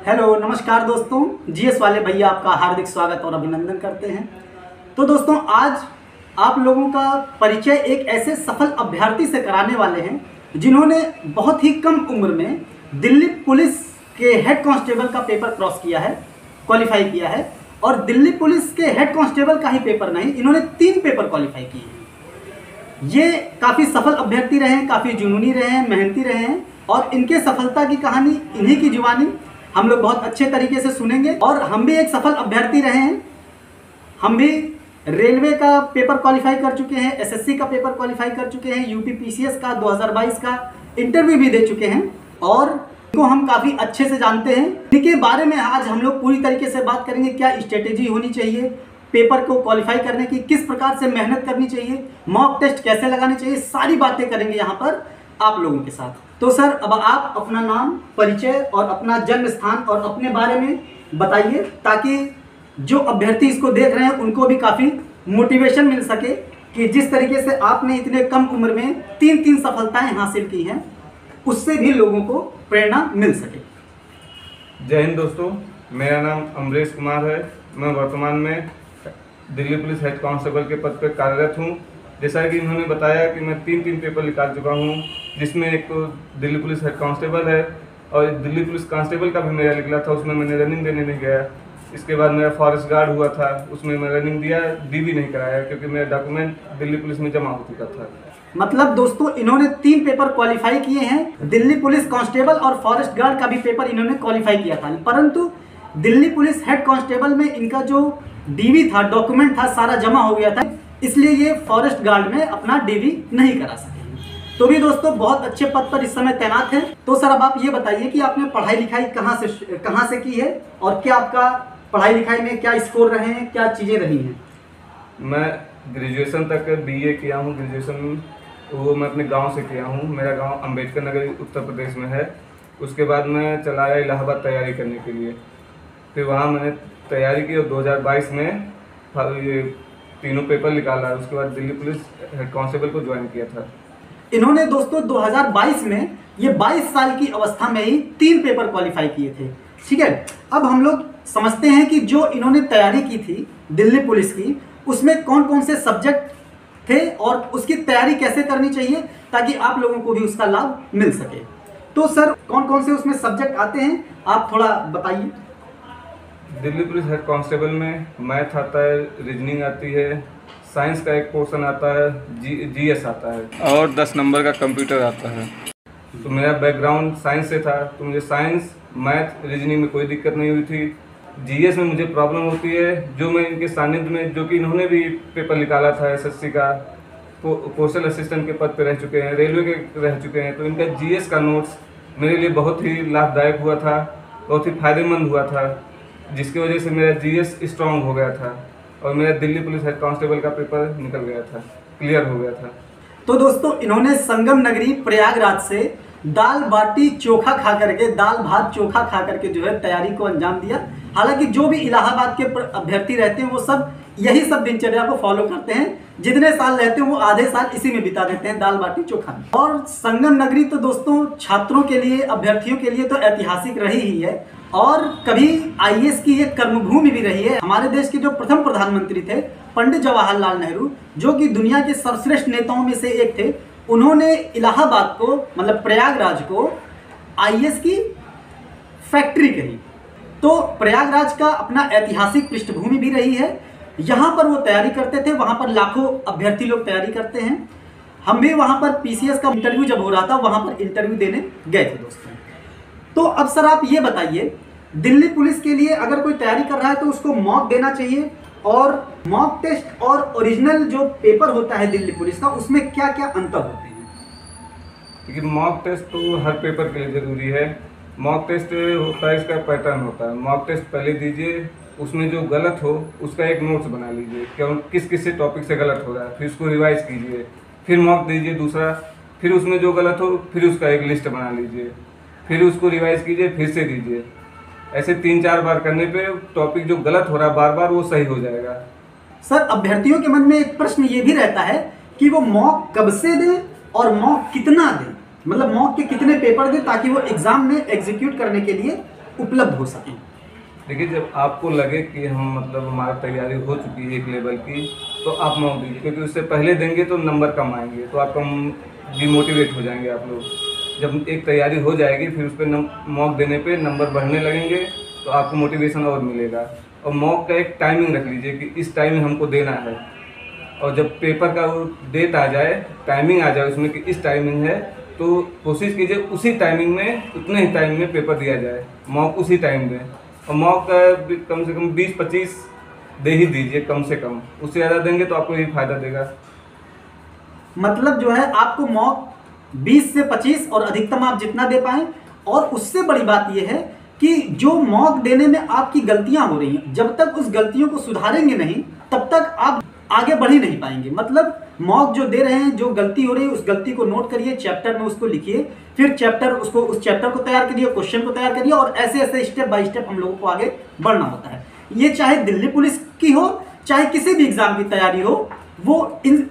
Hello नमस्कार दोस्तों, GS वाले भैया आपका हार्दिक स्वागत और अभिनंदन करते हैं। तो दोस्तों आज आप लोगों का परिचय एक ऐसे सफल अभ्यर्थी से कराने वाले हैं जिन्होंने बहुत ही कम उम्र में दिल्ली पुलिस के हेड कांस्टेबल का पेपर क्रॉस किया है, क्वालिफाई किया है। और दिल्ली पुलिस के हेड कांस्टेबल का ही पेपर नहीं, इन्होंने 3 पेपर क्वालिफाई किए हैं। ये काफ़ी सफल अभ्यर्थी रहे हैं, काफ़ी जुनूनी रहे हैं, मेहनती रहे हैं और इनके सफलता की कहानी इन्हीं की जुबानी हम लोग बहुत अच्छे तरीके से सुनेंगे। और हम भी एक सफल अभ्यर्थी रहे हैं, हम भी रेलवे का पेपर क्वालिफाई कर चुके हैं, एसएससी का पेपर क्वालिफाई कर चुके हैं, यूपी पीसीएस का 2022 का इंटरव्यू भी दे चुके हैं और इनको हम काफ़ी अच्छे से जानते हैं। इनके बारे में आज हम लोग पूरी तरीके से बात करेंगे। क्या स्ट्रेटेजी होनी चाहिए पेपर को क्वालिफाई करने की, किस प्रकार से मेहनत करनी चाहिए, मॉक टेस्ट कैसे लगाने चाहिए, सारी बातें करेंगे यहाँ पर आप लोगों के साथ। तो सर अब आप अपना नाम, परिचय और अपना जन्म स्थान और अपने बारे में बताइए ताकि जो अभ्यर्थी इसको देख रहे हैं उनको भी काफ़ी मोटिवेशन मिल सके कि जिस तरीके से आपने इतने कम उम्र में 3 सफलताएं हासिल की हैं उससे भी लोगों को प्रेरणा मिल सके। जय हिंद दोस्तों, मेरा नाम अमरेश कुमार है। मैं वर्तमान में दिल्ली पुलिस हेड कांस्टेबल के पद पर कार्यरत हूँ। जैसा कि इन्होंने बताया कि मैं 3 पेपर निकाल चुका हूँ, जिसमें एक तो दिल्ली पुलिस हेड कांस्टेबल है और दिल्ली पुलिस कांस्टेबल का भी मेरा निकला था, उसमें मैंने रनिंग देने नहीं गया। इसके बाद मेरा फॉरेस्ट गार्ड हुआ था, उसमें मैं रनिंग दिया, डी भी नहीं कराया क्योंकि मेरा डॉक्यूमेंट दिल्ली पुलिस में जमा हो चुका था। मतलब दोस्तों इन्होंने 3 पेपर क्वालिफाई किए हैं। दिल्ली पुलिस कांस्टेबल और फॉरेस्ट गार्ड का भी पेपर इन्होंने क्वालिफाई किया था, परंतु दिल्ली पुलिस हेड कांस्टेबल में इनका जो डीवी था, डॉक्यूमेंट था, सारा जमा हो गया था, इसलिए ये फॉरेस्ट गार्ड में अपना डीवी नहीं करा सके। तो भी दोस्तों बहुत अच्छे पद पर इस समय तैनात हैं। तो सर अब आप ये बताइए कि आपने पढ़ाई लिखाई कहाँ से की है और क्या आपका पढ़ाई लिखाई में क्या स्कोर रहे हैं, क्या चीज़ें रही हैं? मैं ग्रेजुएशन तक बीए किया हूँ। ग्रेजुएशन वो मैं अपने गांव से किया हूँ। मेरा गांव अंबेडकर नगर उत्तर प्रदेश में है। उसके बाद मैं चला आया इलाहाबाद तैयारी करने के लिए। फिर वहाँ मैंने तैयारी की और 2022 में ये 3 पेपर निकाला। उसके बाद दिल्ली पुलिस हेड कांस्टेबल को ज्वाइन किया था। इन्होंने दोस्तों 2022 में ये 22 साल की अवस्था में ही 3 पेपर क्वालिफाई किए थे। ठीक है, अब हम लोग समझते हैं कि जो इन्होंने तैयारी की थी दिल्ली पुलिस की, उसमें कौन कौन से सब्जेक्ट थे और उसकी तैयारी कैसे करनी चाहिए ताकि आप लोगों को भी उसका लाभ मिल सके। तो सर कौन कौन से उसमें सब्जेक्ट आते हैं, आप थोड़ा बताइए। दिल्ली पुलिस हेड कांस्टेबल में मैथ आता है, रीजनिंग आती है, साइंस का एक पोर्शन आता है, जीएस आता है और 10 नंबर का कंप्यूटर आता है। तो मेरा बैकग्राउंड साइंस से था, तो मुझे साइंस, मैथ, रीजनिंग में कोई दिक्कत नहीं हुई थी। जीएस में मुझे प्रॉब्लम होती है, जो मैं इनके सानिध्य में, जो कि इन्होंने भी पेपर निकाला था एसएससी का, पोस्टल असिस्टेंट के पद पे रह चुके हैं, रेलवे के रह चुके हैं, तो इनका जीएस का नोट्स मेरे लिए बहुत ही लाभदायक हुआ था, बहुत ही फायदेमंद हुआ था, जिसकी वजह से मेरा जीएस स्ट्रांग हो गया था और मेरा दिल्ली पुलिस हेड कांस्टेबल का पेपर निकल गया था, क्लियर हो गया था। तो दोस्तों इन्होंने संगम नगरी प्रयागराज से दाल बाटी चोखा खा करके, दाल भात चोखा खा करके जो है तैयारी को अंजाम दिया। हालांकि जो भी इलाहाबाद के अभ्यर्थी रहते हैं वो सब यही सब दिनचर्या को फॉलो करते हैं। जितने साल रहते हैं वो आधे साल इसी में बिता देते हैं, दाल बाटी चोखा में। और संगम नगरी तो दोस्तों छात्रों के लिए, अभ्यर्थियों के लिए तो ऐतिहासिक रही ही है और कभी आईएएस की एक कर्मभूमि भी रही है। हमारे देश के जो प्रथम प्रधानमंत्री थे पंडित जवाहरलाल नेहरू, जो कि दुनिया के सर्वश्रेष्ठ नेताओं में से एक थे, उन्होंने इलाहाबाद को, मतलब प्रयागराज को आईएएस की फैक्ट्री कही। तो प्रयागराज का अपना ऐतिहासिक पृष्ठभूमि भी रही है। यहाँ पर वो तैयारी करते थे, वहाँ पर लाखों अभ्यर्थी लोग तैयारी करते हैं। हम भी वहाँ पर पीसीएस का इंटरव्यू जब हो रहा था वहाँ पर इंटरव्यू देने गए थे दोस्तों। तो अब सर आप ये बताइए, दिल्ली पुलिस के लिए अगर कोई तैयारी कर रहा है तो उसको मॉक देना चाहिए, और मॉक टेस्ट और ओरिजिनल जो पेपर होता है दिल्ली पुलिस का, उसमें क्या क्या अंतर होते हैं? क्योंकि मॉक टेस्ट तो हर पेपर के लिए ज़रूरी है। मॉक टेस्ट होता है, इसका पैटर्न होता है। मॉक टेस्ट पहले दीजिए, उसमें जो गलत हो उसका एक नोट्स बना लीजिए, क्या किस किस से टॉपिक से गलत हो रहा है, फिर उसको रिवाइज कीजिए, फिर मॉक दीजिए दूसरा, फिर उसमें जो गलत हो फिर उसका एक लिस्ट बना लीजिए, फिर उसको रिवाइज कीजिए, फिर से दीजिए। ऐसे 3-4 बार करने पे टॉपिक जो गलत हो रहा है बार बार वो सही हो जाएगा। सर अभ्यर्थियों के मन में एक प्रश्न ये भी रहता है कि वो मॉक कब से दें और मॉक कितना दें, मतलब मॉक के कितने पेपर दें ताकि वो एग्जाम में एग्जीक्यूट करने के लिए उपलब्ध हो सकें? देखिए, जब आपको लगे कि हम मतलब हमारा तैयारी हो चुकी है एक लेवल की, तो आप मॉक दीजिए, क्योंकि उससे पहले देंगे तो नंबर कम आएंगे, तो आपका डिमोटिवेट हो जाएंगे आप लोग। जब एक तैयारी हो जाएगी फिर उस पर मॉक देने पे नंबर बढ़ने लगेंगे, तो आपको मोटिवेशन और मिलेगा। और मॉक का एक टाइमिंग रख लीजिए कि इस टाइम हमको देना है, और जब पेपर का वो डेट आ जाए, टाइमिंग आ जाए उसमें कि इस टाइमिंग है, तो कोशिश कीजिए उसी टाइमिंग में, उतने ही टाइम में पेपर दिया जाए, मॉक उसी टाइम में। और मॉक कम से कम 20-25 दे ही दीजिए कम से कम, उससे ज़्यादा देंगे तो आपको यही फायदा देगा। मतलब जो है आपको मॉक 20 से 25 और अधिकतम आप जितना दे पाएं। और उससे बड़ी बात यह है कि जो मॉक देने में आपकी गलतियां हो रही हैं, जब तक उस गलतियों को सुधारेंगे नहीं तब तक आप आगे बढ़ ही नहीं पाएंगे। मतलब मॉक जो दे रहे हैं, जो गलती हो रही है उस गलती को नोट करिए, चैप्टर में उसको लिखिए, फिर उस चैप्टर को तैयार करिए, क्वेश्चन को तैयार करिए, और ऐसे ऐसे स्टेप बाय स्टेप हम लोगों को आगे बढ़ना होता है। ये चाहे दिल्ली पुलिस की हो, चाहे किसी भी एग्जाम की तैयारी हो,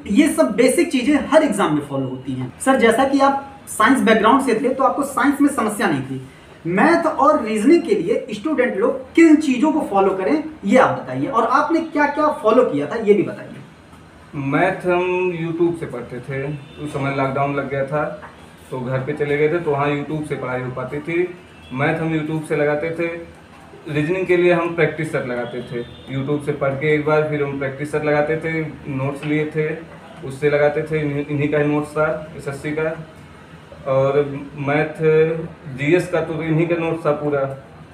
ये सब बेसिक चीजें हर एग्जाम में फॉलो होती हैं। सर, जैसा कि आप साइंस बैकग्राउंड से थे तो आपको साइंस में समस्या नहीं थी। मैथ और रीजनिंग के लिए स्टूडेंट लोग किन चीजों को फॉलो करें ये आप बताइए, और आपने क्या क्या फॉलो किया था ये भी बताइए। मैथ हम यूट्यूब से पढ़ते थे, उस समय लॉकडाउन लग गया था तो घर पे चले गए थे, तो वहाँ यूट्यूब से पढ़ाई हो पाती थी। मैथ हम यूट्यूब से लगाते थे। रीजनिंग के लिए हम प्रैक्टिस सेट लगाते थे, यूट्यूब से पढ़ के एक बार, फिर हम प्रैक्टिस सेट लगाते थे, नोट्स लिए थे उससे लगाते थे, इन्हीं का ही नोट्स था SSC का। और मैथ GS का तो इन्हीं का नोट्स था पूरा,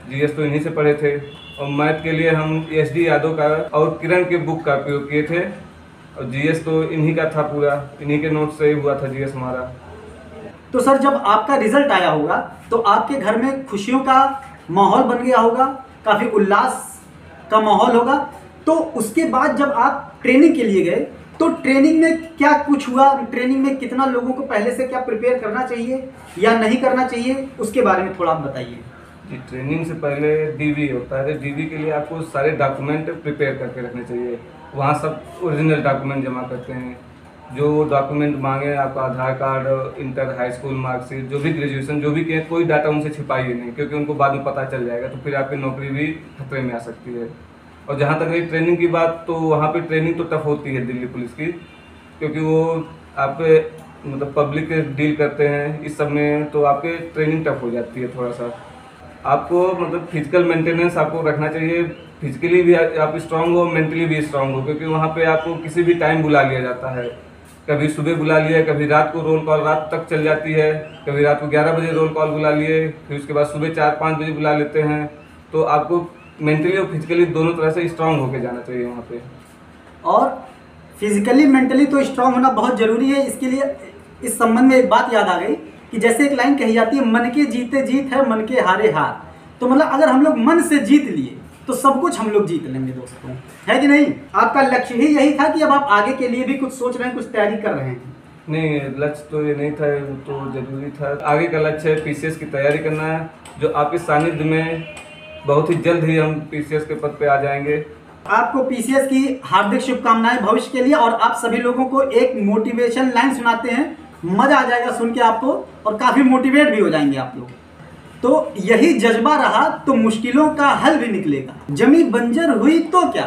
GS तो इन्हीं से पढ़े थे। और मैथ के लिए हम SD यादव का और किरण के बुक का उपयोग किए थे, और GS तो इन्हीं का था पूरा, इन्हीं के नोट्स से हुआ था GS हमारा। तो सर, जब आपका रिजल्ट आया होगा तो आपके घर में खुशियों का माहौल बन गया होगा, काफ़ी उल्लास का माहौल होगा। तो उसके बाद जब आप ट्रेनिंग के लिए गए तो ट्रेनिंग में क्या कुछ हुआ? ट्रेनिंग में कितना लोगों को पहले से क्या प्रिपेयर करना चाहिए या नहीं करना चाहिए, उसके बारे में थोड़ा आप बताइए। जी, ट्रेनिंग से पहले DV होता है। DV के लिए आपको सारे डॉक्यूमेंट प्रिपेयर करके रखने चाहिए। वहाँ सब ओरिजिनल डॉक्यूमेंट जमा करते हैं। जो डॉक्यूमेंट मांगे, आपका Aadhaar card, inter high school marksheet, जो भी ग्रेजुएशन जो भी किए, कोई डाटा उनसे छिपाइए नहीं, क्योंकि उनको बाद में पता चल जाएगा तो फिर आपकी नौकरी भी खतरे में आ सकती है। और जहाँ तक रही ट्रेनिंग की बात, तो वहाँ पे ट्रेनिंग तो टफ होती है दिल्ली पुलिस की, क्योंकि वो आपके मतलब पब्लिक के डील करते हैं, इस सब में तो आपके ट्रेनिंग टफ हो जाती है थोड़ा सा। आपको मतलब फिजिकल मेंटेनेंस आपको रखना चाहिए, फिजिकली भी आप स्ट्रांग हो, मेंटली भी स्ट्रांग हो, क्योंकि वहाँ पे आपको किसी भी टाइम बुला लिया जाता है। कभी सुबह बुला लिया, कभी रात को रोल कॉल रात तक चल जाती है, कभी रात को 11 बजे रोल कॉल बुला लिए, फिर उसके बाद सुबह 4-5 बजे बुला लेते हैं। तो आपको मेंटली और फिजिकली दोनों तरह से स्ट्रांग होकर जाना चाहिए वहाँ पे। और फिजिकली मेंटली तो स्ट्रांग होना बहुत ज़रूरी है। इसके लिए इस संबंध में एक बात याद आ गई कि जैसे एक लाइन कही जाती है, मन के जीते जीत है, मन के हारे हार। तो मतलब अगर हम लोग मन से जीत लिए तो सब कुछ हम लोग जीत लेंगे दोस्तों, है कि नहीं? आपका लक्ष्य ही यही था कि अब आप आगे के लिए भी कुछ सोच रहे हैं, कुछ तैयारी कर रहे हैं? नहीं, लक्ष्य तो ये नहीं था, तो जरूरी था। आगे का लक्ष्य है PCS की तैयारी करना है, जो आपके सानिध्य में बहुत ही जल्द ही हम PCS के पद पे आ जाएंगे। आपको PCS की हार्दिक शुभकामनाएं भविष्य के लिए। और आप सभी लोगों को एक मोटिवेशन लाइन सुनाते हैं, मजा आ जाएगा सुन के आपको, और काफी मोटिवेट भी हो जाएंगे आप लोग। तो यही जज्बा रहा तो मुश्किलों का हल भी निकलेगा। जमी बंजर हुई तो क्या,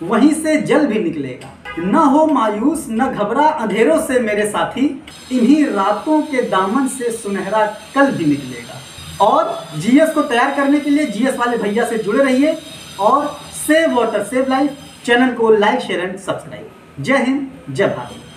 वहीं से जल भी निकलेगा। न हो मायूस न घबरा अंधेरों से मेरे साथी, इन्हीं रातों के दामन से सुनहरा कल भी निकलेगा। और GS को तैयार करने के लिए GS वाले भैया से जुड़े रहिए, और save water save life channel को लाइक शेयर एंड सब्सक्राइब। जय हिंद, जय भारत।